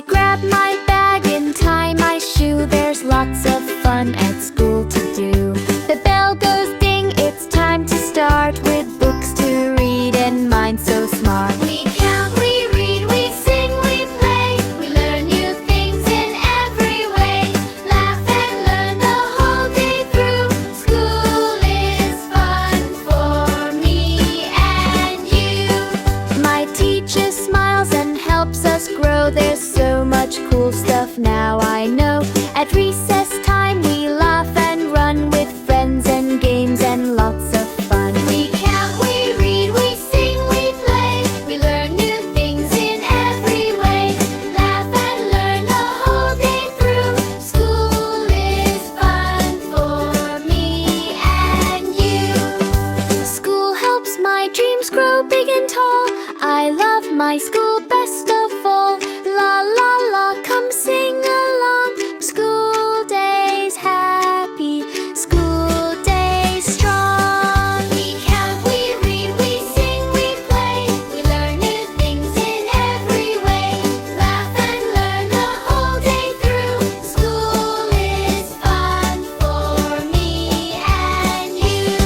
I grab my bag and tie my shoe. There's lots of fun at school to do. The bell goes ding, it's time to start, with books to read and minds so smart. We count, we read, we sing, we play. We learn new things in every way. Laugh and learn the whole day through. School is fun for me and you. My teacher smiles and helps us grow. There's so much cool stuff now I know. At recess time we laugh and run, with friends and games and lots of fun. We count, we read, we sing, we play. We learn new things in every way. Laugh and learn the whole day through. School is fun for me and you. School helps my dreams grow big and tall. I love my school best of all. La la la, come sing along. School days happy, school days strong. We count, we read, we sing, we play. We learn new things in every way. Laugh and learn the whole day through. School is fun for me and you.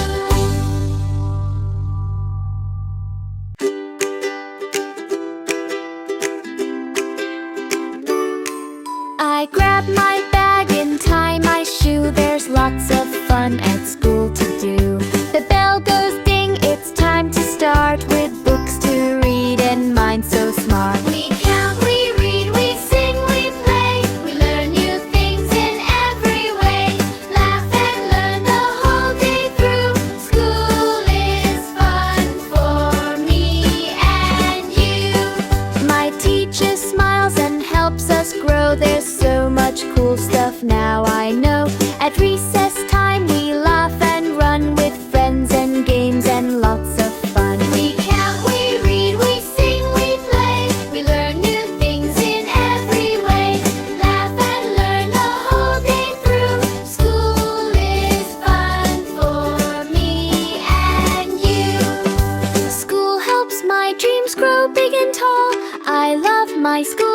I grab my bag and tie my shoe. There's lots of fun at school to do. The bell goes ding, it's time to start, with books to read and minds so smart. We count, we read, we sing, we play. We learn new things in every way. Laugh and learn the whole day through. School is fun for me and you. My teacher smiles and helps us grow. There's so much cool stuff now I know. At recess time we laugh and run, with friends and games and lots of fun. We count, we read, we sing, we play. We learn new things in every way. Laugh and learn the whole day through. School is fun for me and you. School helps my dreams grow big and tall. I love my school